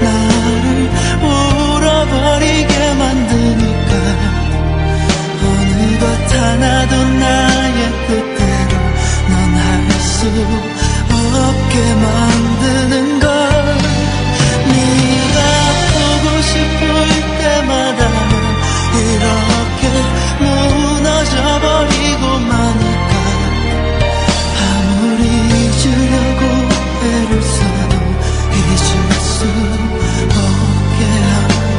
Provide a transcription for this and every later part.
나를 울어버리게 만드니까 어느덧 하나도 나의 뜻대로 넌 할 수 없게 만드는 걸. 네가 보고 싶을 때마다 이렇게 무너져버리고 마니까 아무리 잊으려고 애를 써도 잊을 수 없게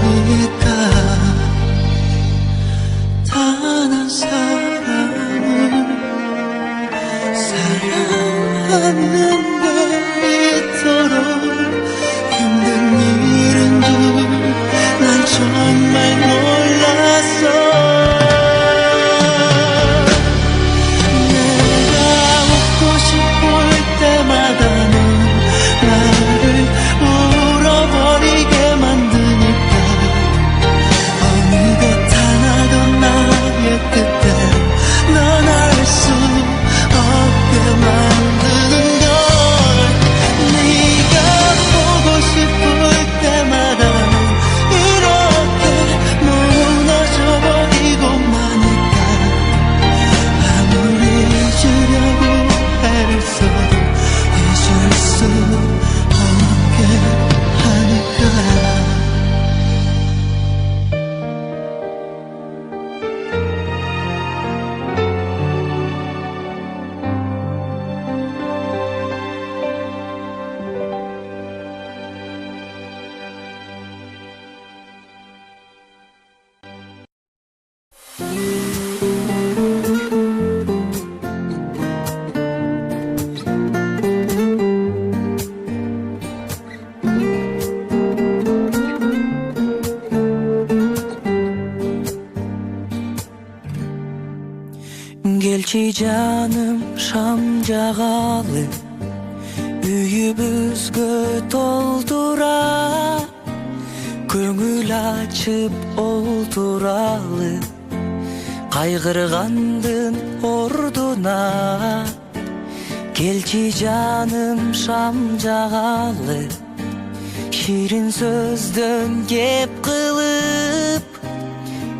하니까 단 한 사람을 사랑하는 게 이토록 힘든 일인 줄 난 정말 몰랐어. 내가 웃고 싶을 때마다 넌 나를 울어버리게 만드니까 어느덧 하나도 나의 뜻대로 넌 알 수 없게 만드는 걸. 네가 보고 싶을 때마다 이렇게 무너져버리고 마니까 아무리 잊으려고 애를 써도 잊을 수 없게 하니까. Келчи жаным шам жагалы үйүбүзгө толтура көңүл ачып олтуралы кайгыргандын ордуна. Келчи жаным шам жагалы ширин сөздөн кеп кылып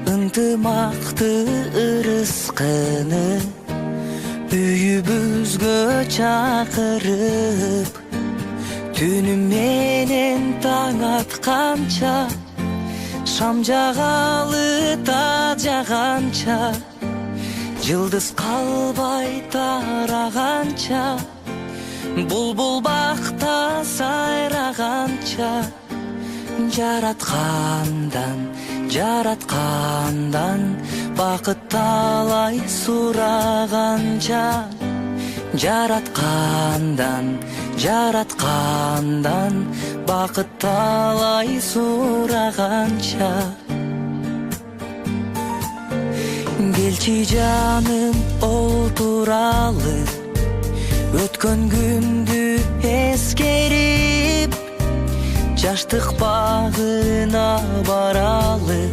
ынтымакты ырыскыны үйүбүзгө чакырып түнү менен таң атканча шам жагалы та жаганча жылдыз калбай тараганча булбул бакта сайраганча жараткандан бакыт талай сураганча жараткандан бакыт талай сураганча. Келчи жаным олтуралы өткөн күндү эскерип жаштык багына баралы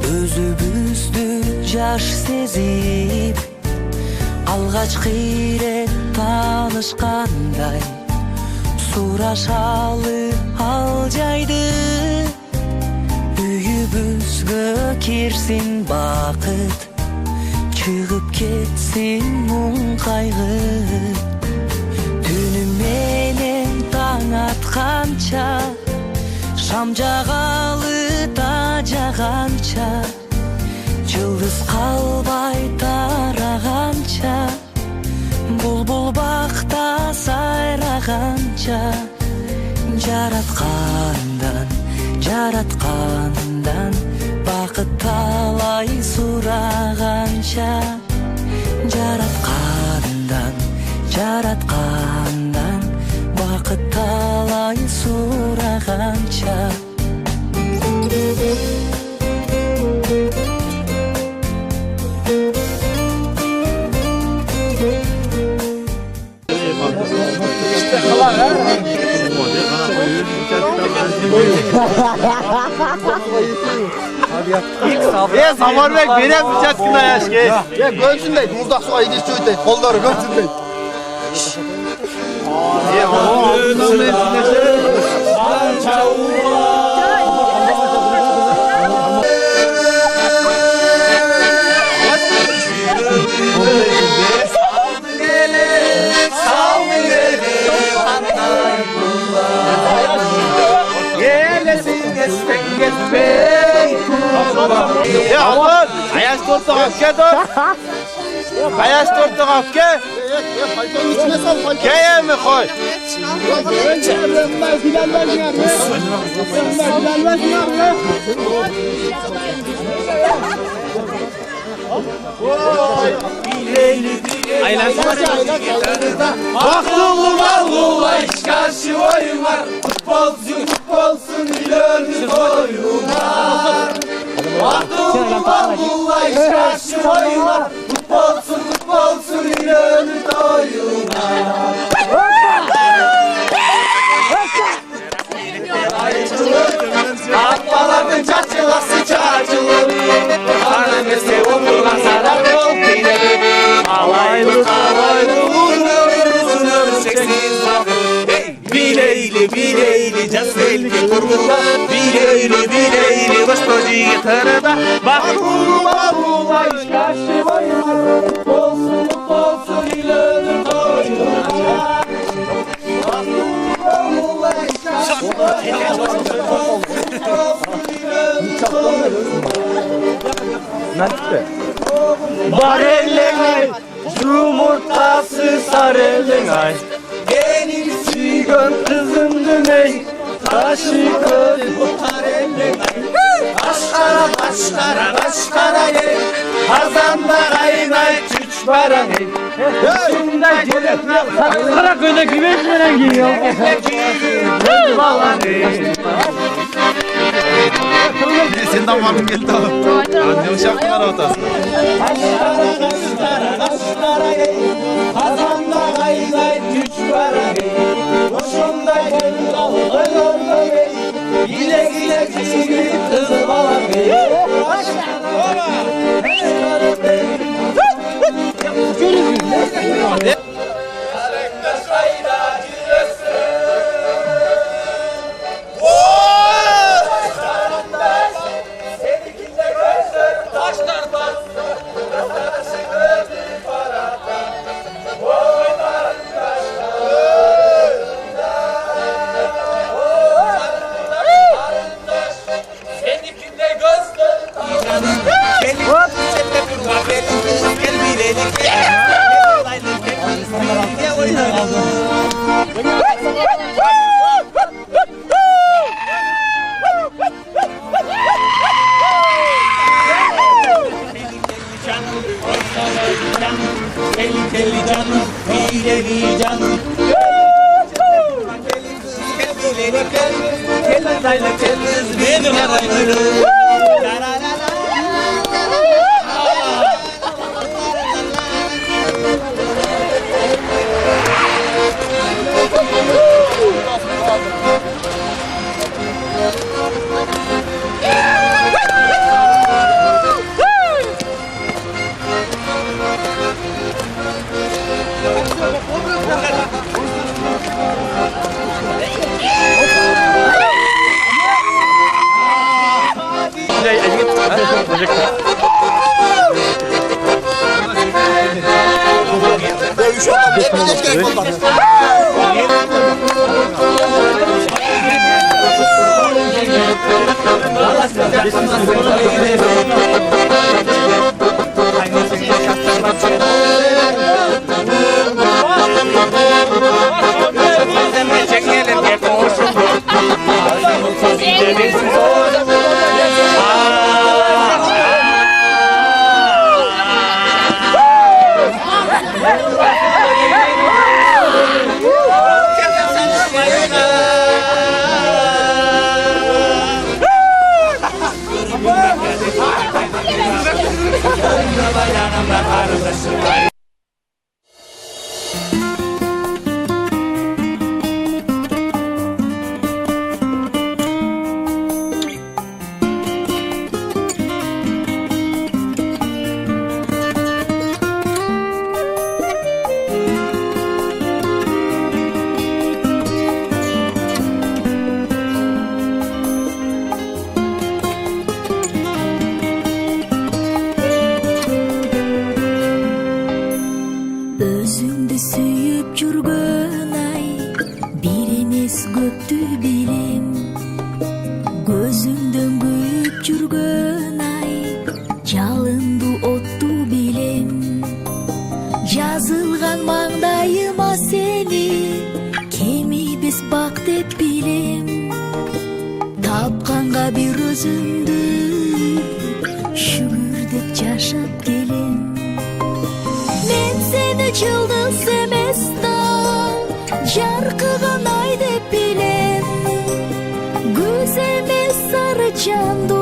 өзүбүздү жаш сезип алгачкы ирет таанышкандай сурашалы ал жайды үйүбүзгө кирсин бакыт чыгып кетсин муң кайгы түнү менен таң атканча шам жагалы та жаганча жылдыз калбай тараганча булбул бакта сайраганча жараткандан бакыт талай сураганча жараткандан бакыт талай сураганча. Самарбек берем участкына яшке. Көмсүндей, муздак суга идиш чөйтөй, колдору көмсүндей. Чау. tortu kapke dur. Ayaş tortu kapke. Paltonun içine sal palton. Keye mi koy? Baktığım Allah'a karşı oyun var. Futbolsun ileride oyun var. Baktığım Allah'a karşı oyun var. Futbolsun ileride oyun var. Akbaların çarçılası çarçılır. Hanımesi umurlar sarar yol bilir. Alaylı vurur seksiz bakır. Bileyli casvelki kurguda. Bileyli baş böceği tanıda. Bak Allah'a karşı oynar. Futbolsun ileride oynar. Barellengay, yumurtası sarellengay. Benim sügön kızım dümey, taşı göz barellengay. Başkara ye, hazanda kaynay tüç baran ye. Üstünde gelip Karaköy'de güveç veren giyiyor. Senden var mı geldi oğlum? Anne uşaklar ortasında. hazanda kaynay tüç baran ye. Boşunda gönül alıyor ye. Güle çizgi kız balan ye. Deli canım, hileli canım. Benim arayırım. Özüңдү сүйүп жүргөн ай бир эмес көптү билем көзүңдөн күйүп жүргөн ай жалынды bir özümdü şükür dep жашап келем. Мен сени жылдыз эмес таң, жаркыган ай деп билем. Көз эмес сары чанды